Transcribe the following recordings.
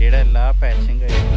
വണ്ടിയുടെ എല്ലാ പാച്ചും കഴിഞ്ഞു.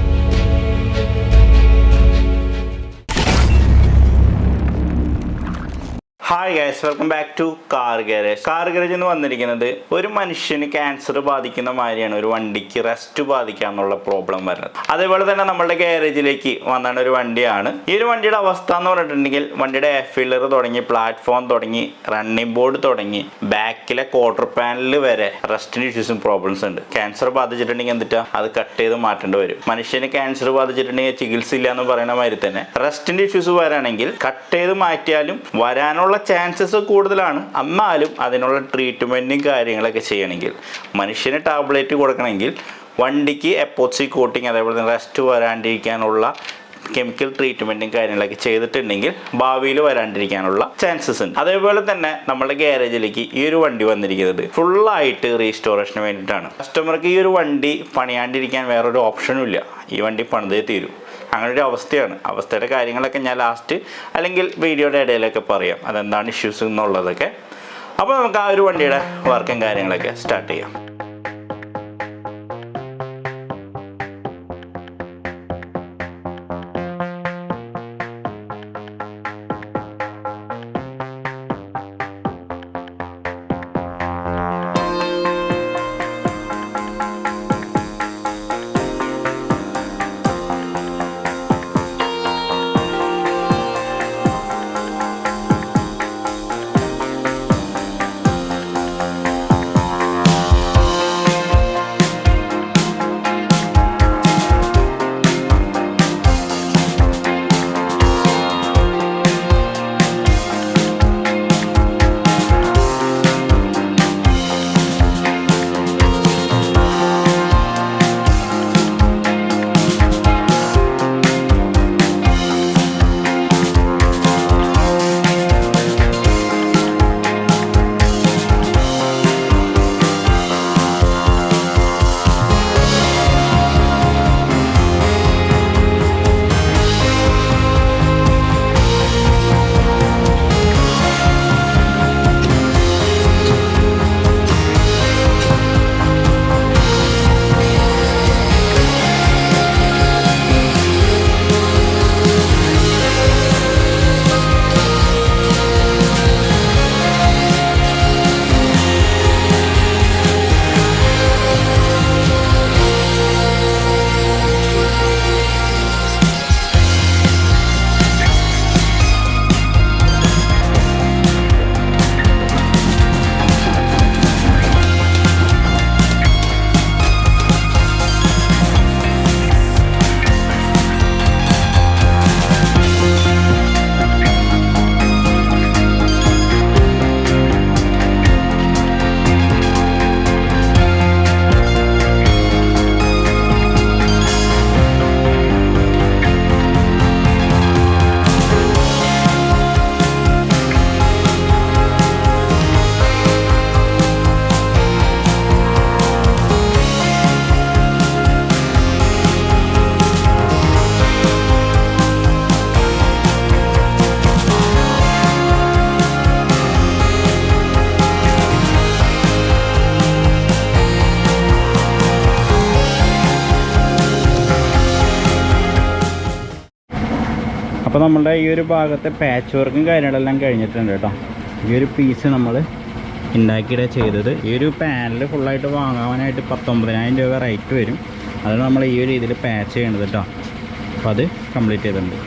Hi guys, welcome back to car garage. Car garage എന്ന് വന്നിരിക്കുന്നത് ഒരു മനുഷ്യന് ക്യാൻസർ ബാധിക്കുന്ന മാതിരിയാണ് ഒരു വണ്ടിക്ക് റെസ്റ്റ് ബാധിക്കാന്നുള്ള പ്രോബ്ലം വരുന്നത്. അതേപോലെ തന്നെ നമ്മളുടെ ഗാരേജിലേക്ക് വന്ന ഒരു വണ്ടിയാണ്. ഈ ഒരു വണ്ടിയുടെ അവസ്ഥ എന്ന് പറഞ്ഞിട്ടുണ്ടെങ്കിൽ വണ്ടിയുടെ എയർ ഫിൽറ്റർ തുടങ്ങി, പ്ലാറ്റ്ഫോം തുടങ്ങി, റണ്ണിംഗ് ബോർഡ് തുടങ്ങി, ബാക്കിലെ ക്വാർട്ടർ പാനലിൽ വരെ റെസ്റ്റിന് ഇഷ്യൂസും പ്രോബ്ലംസ് ഉണ്ട്. ക്യാൻസർ ബാധിച്ചിട്ടുണ്ടെങ്കിൽ എന്തിട്ടാ അത് കട്ട് ചെയ്ത് മാറ്റേണ്ടി വരും. മനുഷ്യന് ക്യാൻസർ ബാധിച്ചിട്ടുണ്ടെങ്കിൽ ചികിത്സ ഇല്ല എന്ന് പറയുന്ന മാതിരി തന്നെ റെസ്റ്റിന്റെ ഇഷ്യൂസ് വരാണെങ്കിൽ കട്ട് ചെയ്ത് മാറ്റിയാലും വരാനുള്ള ചാൻസസ് കൂടുതലാണ്. എന്നാലും അതിനുള്ള ട്രീറ്റ്മെന്റും കാര്യങ്ങളൊക്കെ ചെയ്യണമെങ്കിൽ, മനുഷ്യന് ടാബ്ലറ്റ് കൊടുക്കണമെങ്കിൽ വണ്ടിക്ക് എപ്പോക്സി കോട്ടിങ്, അതേപോലെ തന്നെ റെസ്റ്റ് വരാണ്ടിരിക്കാനുള്ള കെമിക്കൽ ട്രീറ്റ്മെന്റും കാര്യങ്ങളൊക്കെ ചെയ്തിട്ടുണ്ടെങ്കിൽ ഭാവിയിൽ വരാണ്ടിരിക്കാനുള്ള ചാൻസസ് ഉണ്ട്. അതേപോലെ തന്നെ നമ്മുടെ ഗ്യാരേജിലേക്ക് ഈ ഒരു വണ്ടി വന്നിരിക്കുന്നത് ഫുള്ളായിട്ട് റീസ്റ്റോറേഷന് വേണ്ടിയിട്ടാണ്. കസ്റ്റമർക്ക് ഈ ഒരു വണ്ടി പണിയാണ്ടിരിക്കാൻ വേറൊരു ഓപ്ഷനും ഇല്ല. ഈ വണ്ടി പണിതേ തീരും. അങ്ങനെ ഒരു അവസ്ഥയാണ്. അവസ്ഥയുടെ കാര്യങ്ങളൊക്കെ ഞാൻ ലാസ്റ്റ് അല്ലെങ്കിൽ വീഡിയോയുടെ ഇടയിലൊക്കെ പറയാം, അതെന്താണ് ഇഷ്യൂസ് എന്നുള്ളതൊക്കെ. അപ്പോൾ നമുക്ക് ആ ഒരു വണ്ടിയുടെ വർക്കും കാര്യങ്ങളൊക്കെ സ്റ്റാർട്ട് ചെയ്യാം. അപ്പോൾ നമ്മളുടെ ഈ ഒരു ഭാഗത്തെ പാച്ച് വർക്കും കാര്യങ്ങളെല്ലാം കഴിഞ്ഞിട്ടുണ്ട് കേട്ടോ. ഈ ഒരു പീസ് നമ്മൾ ഉണ്ടാക്കിയിട്ടാണ് ചെയ്തത്. ഈ ഒരു പാനൽ ഫുള്ളായിട്ട് വാങ്ങാനായിട്ട് 19,000 രൂപ റേറ്റ് വരും. അത് നമ്മൾ ഈ ഒരു രീതിയിൽ പാച്ച് ചെയ്യണത് കേട്ടോ. അപ്പോൾ അത് കംപ്ലീറ്റ് ചെയ്തിട്ടുണ്ട്.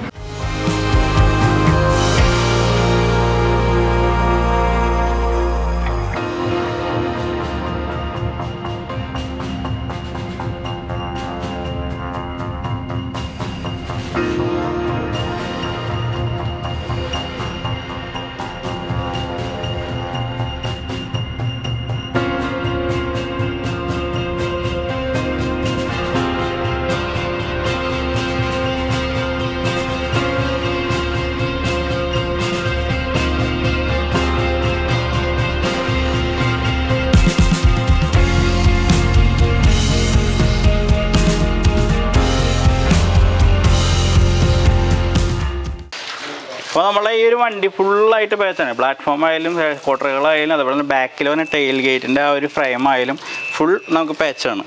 അപ്പോൾ നമ്മളെ ഈ ഒരു വണ്ടി ഫുള്ളായിട്ട് പാച്ചാണ്. പ്ലാറ്റ്ഫോം ആയാലും ക്വാർട്ടറുകളായാലും അതുപോലെ തന്നെ ബാക്കിൽ വന്ന ടെയിൽ ഗേറ്റിൻ്റെ ആ ഒരു ഫ്രെയിം ആയാലും ഫുൾ നമുക്ക് പാച്ചാണ്.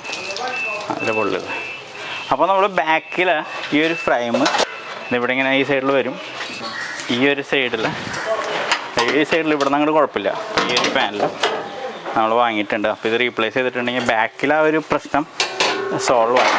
അതിൻ്റെ പൊള്ളിൽ അപ്പോൾ നമ്മൾ ബാക്കിൽ ഈ ഒരു ഫ്രെയിം ഇവിടെ ഇങ്ങനെ ഈ സൈഡിൽ വരും. ഈ ഒരു സൈഡിൽ ഇവിടെ നിന്ന് അങ്ങോട്ട് കുഴപ്പമില്ല. ഈ ഒരു പാനൽ നമ്മൾ വാങ്ങിയിട്ടുണ്ട്. അപ്പോൾ ഇത് റീപ്ലേസ് ചെയ്തിട്ടുണ്ടെങ്കിൽ ബാക്കിൽ ആ ഒരു പ്രശ്നം സോൾവ് ആയി.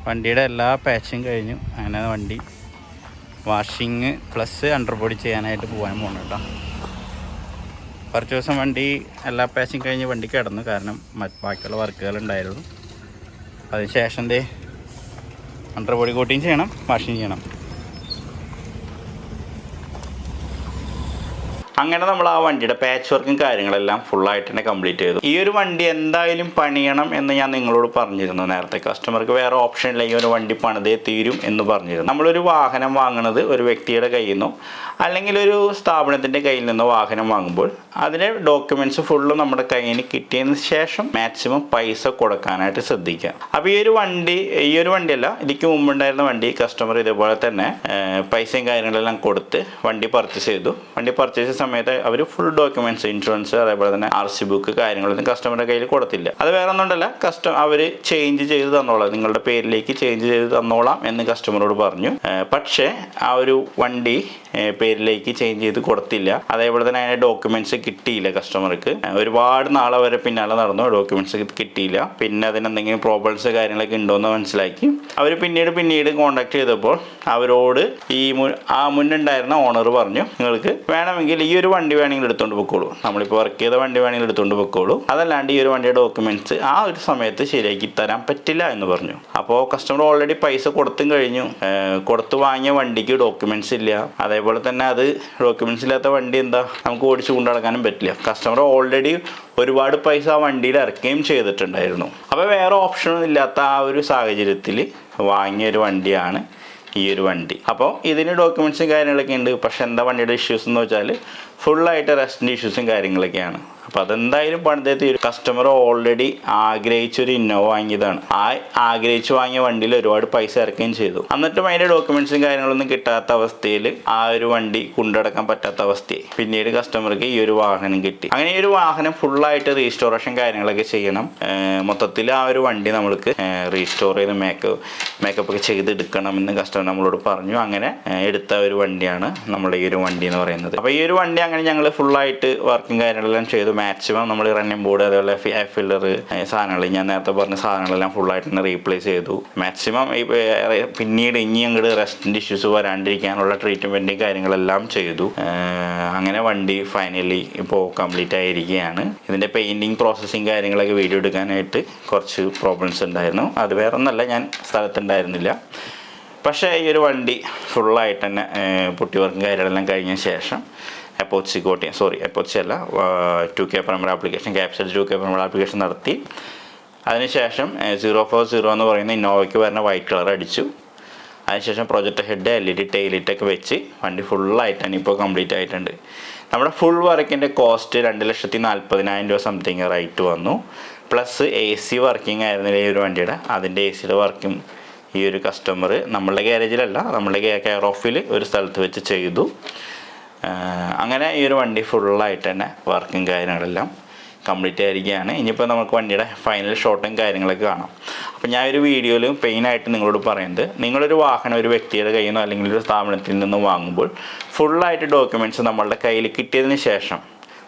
വണ്ടിയുടെ എല്ലാ പാച്ചും കഴിഞ്ഞു. അങ്ങനെ വണ്ടി വാഷിങ് പ്ലസ് അണ്ടർബോഡി ചെയ്യാനായിട്ട് പോകാൻ പോകണം കേട്ടോ. കുറച്ച് ദിവസം വണ്ടി എല്ലാ പാച്ചും കഴിഞ്ഞ് വണ്ടി കിടന്നു, കാരണം ബാക്കിയുള്ള വർക്കുകൾ ഉണ്ടായിരുന്നു. അതിനുശേഷം അണ്ടർബോഡി കോട്ടിങ് ചെയ്യണം, വാഷിങ് ചെയ്യണം. അങ്ങനെ നമ്മൾ ആ വണ്ടിയുടെ പാച്ച് വർക്കും കാര്യങ്ങളെല്ലാം ഫുള്ളായിട്ട് തന്നെ കംപ്ലീറ്റ് ചെയ്തു. ഈ ഒരു വണ്ടി എന്തായാലും പണിയണം എന്ന് ഞാൻ നിങ്ങളോട് പറഞ്ഞിരുന്നു നേരത്തെ. കസ്റ്റമർക്ക് വേറെ ഓപ്ഷൻ ഇല്ല, ഈ ഒരു വണ്ടി പണിതേ തീരും എന്ന് പറഞ്ഞിരുന്നു. നമ്മളൊരു വാഹനം വാങ്ങുന്നത് ഒരു വ്യക്തിയുടെ കയ്യിൽ നിന്നോ അല്ലെങ്കിൽ ഒരു സ്ഥാപനത്തിൻ്റെ കയ്യിൽ നിന്നോ വാഹനം വാങ്ങുമ്പോൾ അതിൻ്റെ ഡോക്യുമെൻറ്റ്സ് ഫുള്ളും നമ്മുടെ കയ്യിൽ കിട്ടിയതിന് ശേഷം മാക്സിമം പൈസ കൊടുക്കാനായിട്ട് ശ്രദ്ധിക്കുക. അപ്പോൾ ഈ ഒരു വണ്ടിയല്ല, ഇതിക്ക് മുമ്പുണ്ടായിരുന്ന വണ്ടി കസ്റ്റമർ ഇതേപോലെ തന്നെ പൈസയും കാര്യങ്ങളെല്ലാം കൊടുത്ത് വണ്ടി പർച്ചേസ് ചെയ്തു. വണ്ടി പർച്ചേസ് സമയത്ത് അവർ ഫുൾ ഡോക്യുമെന്റ്സ്, ഇൻഷുറൻസ്, അതേപോലെ തന്നെ RC ബുക്ക് കാര്യങ്ങളൊന്നും കസ്റ്റമറുടെ കയ്യിൽ കൊടുത്തില്ല. അത് വേറെ ഒന്നുമല്ല, അവർ ചേഞ്ച് ചെയ്ത് തന്നോളാം, നിങ്ങളുടെ പേരിലേക്ക് ചേഞ്ച് ചെയ്ത് തന്നോളാം എന്ന് കസ്റ്റമറോട് പറഞ്ഞു. പക്ഷേ ആ ഒരു വണ്ടി പേരിലേക്ക് ചേഞ്ച് ചെയ്ത് കൊടുത്തില്ല. അതേപോലെ തന്നെ അതിൻ്റെ ഡോക്യുമെന്റ്സ് കിട്ടിയില്ല കസ്റ്റമർക്ക്. ഒരുപാട് നാളെ വരെ പിന്നാലെ നടന്നു, ഡോക്യുമെന്റ്സ് കിട്ടിയില്ല. പിന്നെ അതിനെന്തെങ്കിലും പ്രോബ്ലംസ് കാര്യങ്ങളൊക്കെ ഉണ്ടോയെന്ന് മനസ്സിലാക്കി അവർ പിന്നീട് കോൺടാക്ട് ചെയ്തപ്പോൾ അവരോട് ആ മുന്നുണ്ടായിരുന്ന ഓണർ പറഞ്ഞു, നിങ്ങൾക്ക് വേണമെങ്കിൽ ഈ ഒരു വണ്ടി വേണമെങ്കിൽ എടുത്തുകൊണ്ട് പോയിക്കോളൂ, നമ്മളിപ്പോൾ വർക്ക് ചെയ്ത വണ്ടി വേണമെങ്കിൽ എടുത്തുകൊണ്ട് പോയിക്കോളൂ, അതല്ലാണ്ട് ഈ ഒരു വണ്ടിയുടെ ഡോക്യുമെന്റ്സ് ആ ഒരു സമയത്ത് ശരിയാക്കി തരാൻ പറ്റില്ല എന്ന് പറഞ്ഞു. അപ്പോൾ കസ്റ്റമർ ഓൾറെഡി പൈസ കൊടുത്തും കഴിഞ്ഞു. കൊടുത്തു വാങ്ങിയ വണ്ടിക്ക് ഡോക്യുമെന്റ്സ് ഇല്ല. അതേപോലെ തന്നെ അത് ഡോക്യുമെന്റ്സ് ഇല്ലാത്ത വണ്ടി എന്താ നമുക്ക് ഓടിച്ചു കൊണ്ടുനടക്കാനും പറ്റില്ല. കസ്റ്റമർ ഓൾറെഡി ഒരുപാട് പൈസ ആ വണ്ടിയിൽ ഇറക്കുകയും ചെയ്തിട്ടുണ്ടായിരുന്നു. അപ്പോൾ വേറെ ഓപ്ഷനൊന്നും ഇല്ലാത്ത ആ ഒരു സാഹചര്യത്തിൽ വാങ്ങിയൊരു വണ്ടിയാണ് ഈ ഒരു വണ്ടി. അപ്പോൾ ഇതിന് ഡോക്യുമെൻറ്റ്സും കാര്യങ്ങളൊക്കെ ഉണ്ട്. പക്ഷെ എന്താ വണ്ടിയുടെ ഇഷ്യൂസ് എന്ന് വെച്ചാൽ ഫുള്ളായിട്ട് റെസ്റ്റിൻ്റെ ഇഷ്യൂസും കാര്യങ്ങളൊക്കെയാണ്. അപ്പോൾ അതെന്തായാലും പണിതേ തീരും. കസ്റ്റമർ ഓൾറെഡി ആഗ്രഹിച്ചൊരു ഇന്നോവ വാങ്ങിയതാണ്. ആഗ്രഹിച്ച് വാങ്ങിയ വണ്ടിയിൽ ഒരുപാട് പൈസ ഇറക്കുകയും ചെയ്തു. എന്നിട്ടും അതിൻ്റെ ഡോക്യുമെൻറ്റ്സും കാര്യങ്ങളൊന്നും കിട്ടാത്ത അവസ്ഥയിൽ ആ ഒരു വണ്ടി കൊണ്ടുനടക്കാൻ പറ്റാത്ത അവസ്ഥയായി. പിന്നീട് കസ്റ്റമർക്ക് ഈ ഒരു വാഹനം കിട്ടി. അങ്ങനെ ഈ ഒരു വാഹനം ഫുള്ളായിട്ട് റീസ്റ്റോറേഷൻ കാര്യങ്ങളൊക്കെ ചെയ്യണം. മൊത്തത്തിൽ ആ ഒരു വണ്ടി നമ്മൾക്ക് റീസ്റ്റോർ ചെയ്ത് മേക്കപ്പ് ഒക്കെ ചെയ്തെടുക്കണം എന്ന് കസ്റ്റമർ നമ്മളോട് പറഞ്ഞു. അങ്ങനെ എടുത്ത ഒരു വണ്ടിയാണ് നമ്മുടെ ഈ ഒരു വണ്ടി എന്ന് പറയുന്നത്. അപ്പോൾ ഈ ഒരു വണ്ടി അങ്ങനെ ഞങ്ങൾ ഫുള്ളായിട്ട് വർക്കും കാര്യങ്ങളെല്ലാം ചെയ്തു. മാക്സിമം നമ്മൾ റണ്ണിങ് ബോർഡ് അതേപോലെ ഫില്ലർ സാധനങ്ങൾ ഞാൻ നേരത്തെ പറഞ്ഞ സാധനങ്ങളെല്ലാം ഫുള്ളായിട്ട് തന്നെ റീപ്ലേസ് ചെയ്തു. മാക്സിമം പിന്നീട് ഇനി അങ്ങോട്ട് റെസ്റ്റിൻ്റെ ഇഷ്യൂസ് വരാണ്ടിരിക്കാനുള്ള ട്രീറ്റ്മെൻറ്റും കാര്യങ്ങളെല്ലാം ചെയ്തു. അങ്ങനെ വണ്ടി ഫൈനലി ഇപ്പോൾ കംപ്ലീറ്റ് ആയിരിക്കുകയാണ്. ഇതിൻ്റെ പെയിൻറ്റിങ് പ്രോസസ്സിങ് കാര്യങ്ങളൊക്കെ വീഡിയോ എടുക്കാനായിട്ട് കുറച്ച് പ്രോബ്ലംസ് ഉണ്ടായിരുന്നു. അത് വേറെ ഒന്നല്ല, ഞാൻ സ്ഥലത്തുണ്ടായിരുന്നില്ല. പക്ഷേ ഈ ഒരു വണ്ടി ഫുള്ളായിട്ട് തന്നെ പുട്ടി വർക്കും കാര്യങ്ങളെല്ലാം കഴിഞ്ഞ ശേഷം എപ്പോക്സി കോട്ടിങ് എപ്പോക്സി അല്ല 2K പ്രൈമർ ആപ്ലിക്കേഷൻ ക്യാപ്സൽ 2K പ്രൈമർ ആപ്ലിക്കേഷൻ നടത്തി. അതിനുശേഷം 040 എന്ന് പറയുന്ന ഇന്നോവയ്ക്ക് വരുന്ന വൈറ്റ് കളർ അടിച്ചു. അതിനുശേഷം പ്രൊജക്ടർ ഹെഡ് LED ടൈലിറ്റൊക്കെ വെച്ച് വണ്ടി ഫുള്ളായിട്ട് തന്നെ ഇപ്പോൾ കംപ്ലീറ്റ് ആയിട്ടുണ്ട്. നമ്മുടെ ഫുൾ വർക്കിൻ്റെ കോസ്റ്റ് 2,40,000 രൂപ സംതിങ് റേറ്റ് വന്നു. പ്ലസ് AC വർക്കിംഗ് ആയിരുന്നില്ല ഈ ഒരു വണ്ടിയുടെ. അതിൻ്റെ ACയുടെ വർക്കും ഈ ഒരു കസ്റ്റമർ നമ്മളുടെ ഗ്യാരേജിലല്ല, നമ്മളുടെ കെയർ ഓഫിൽ ഒരു സ്ഥലത്ത് വെച്ച് ചെയ്തു. അങ്ങനെ ഈ ഒരു വണ്ടി ഫുള്ളായിട്ട് തന്നെ വർക്കും കാര്യങ്ങളെല്ലാം കംപ്ലീറ്റ് ആയിരിക്കുകയാണ്. ഇനിയിപ്പോൾ നമുക്ക് വണ്ടിയുടെ ഫൈനൽ ഷോട്ടും കാര്യങ്ങളൊക്കെ കാണാം. അപ്പോൾ ഞാൻ ഒരു വീഡിയോയിൽ പെയിനായിട്ട് നിങ്ങളോട് പറയുന്നത്, നിങ്ങളൊരു വാഹനം ഒരു വ്യക്തിയുടെ കയ്യിൽ നിന്നോ അല്ലെങ്കിൽ ഒരു സ്ഥാപനത്തിൽ നിന്നും വാങ്ങുമ്പോൾ ഫുള്ളായിട്ട് ഡോക്യുമെൻറ്റ്സ് നമ്മളുടെ കയ്യിൽ കിട്ടിയതിന് ശേഷം,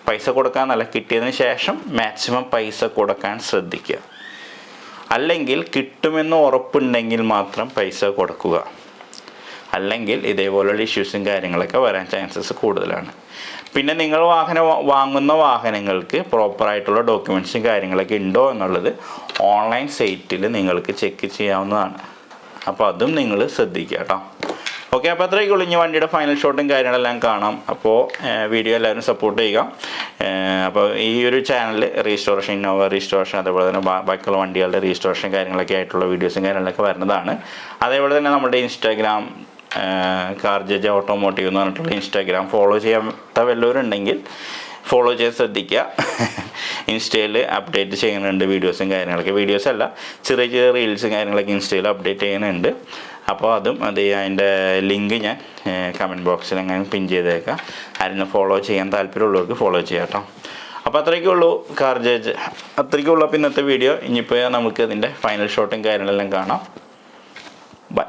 പൈസ കൊടുക്കാനല്ല, കിട്ടിയതിന് ശേഷം മാക്സിമം പൈസ കൊടുക്കാൻ ശ്രദ്ധിക്കുക. അല്ലെങ്കിൽ കിട്ടുമെന്ന് ഉറപ്പുണ്ടെങ്കിൽ മാത്രം പൈസ കൊടുക്കുക. അല്ലെങ്കിൽ ഇതേപോലുള്ള ഇഷ്യൂസും കാര്യങ്ങളൊക്കെ വരാൻ ചാൻസസ് കൂടുതലാണ്. പിന്നെ നിങ്ങൾ വാങ്ങുന്ന വാഹനങ്ങൾക്ക് പ്രോപ്പറായിട്ടുള്ള ഡോക്യുമെൻറ്റ്സും കാര്യങ്ങളൊക്കെ ഉണ്ടോ എന്നുള്ളത് ഓൺലൈൻ സൈറ്റിൽ നിങ്ങൾക്ക് ചെക്ക് ചെയ്യാവുന്നതാണ്. അപ്പോൾ അതും നിങ്ങൾ ശ്രദ്ധിക്കുക കേട്ടോ. ഓക്കെ, അപ്പോൾ അത്രയൊക്കെ ഉള്ളൂ. ഇനി വണ്ടിയുടെ ഫൈനൽ ഷോട്ടും കാര്യങ്ങളെല്ലാം കാണാം. അപ്പോൾ വീഡിയോ എല്ലാവരും സപ്പോർട്ട് ചെയ്യുക. അപ്പോൾ ഈ ഒരു ചാനൽ റീസ്റ്റോറേഷൻ, ഇന്നോവ റീസ്റ്റോറേഷൻ, അതേപോലെ തന്നെ ബാക്കിയുള്ള വണ്ടികളുടെ റീസ്റ്റോറേഷൻ കാര്യങ്ങളൊക്കെ ആയിട്ടുള്ള വീഡിയോസും കാര്യങ്ങളൊക്കെ വരുന്നതാണ്. അതേപോലെ തന്നെ നമ്മുടെ ഇൻസ്റ്റാഗ്രാം CarJJ ഓട്ടോമോട്ടീവ് എന്ന് പറഞ്ഞിട്ടുള്ള ഇൻസ്റ്റാഗ്രാം ഫോളോ ചെയ്യാത്ത വല്ലവരുണ്ടെങ്കിൽ ഫോളോ ചെയ്യാൻ ശ്രദ്ധിക്കുക. ഇൻസ്റ്റയിൽ അപ്ഡേറ്റ് ചെയ്യുന്നുണ്ട് വീഡിയോസും കാര്യങ്ങളൊക്കെ. വീഡിയോസ് അല്ല, ചെറിയ ചെറിയ റീൽസും കാര്യങ്ങളൊക്കെ ഇൻസ്റ്റയിൽ അപ്ഡേറ്റ് ചെയ്യുന്നുണ്ട്. അപ്പോൾ അതിൻ്റെ ലിങ്ക് ഞാൻ കമൻറ്റ് ബോക്സിൽ അങ്ങനെ പിൻ ചെയ്തേക്കാം. ആരെങ്കിലും ഫോളോ ചെയ്യാൻ താല്പര്യമുള്ളവർക്ക് ഫോളോ ചെയ്യാം കേട്ടോ. അപ്പോൾ അത്രയ്ക്കേ ഉള്ളൂ CarJJ, അത്രയ്ക്കേ ഉള്ളൂ അപ്പോൾ ഇന്നത്തെ വീഡിയോ. ഇനിയിപ്പോൾ നമുക്ക് ഇതിൻ്റെ ഫൈനൽ ഷോട്ടും കാര്യങ്ങളെല്ലാം കാണാം. ബൈ.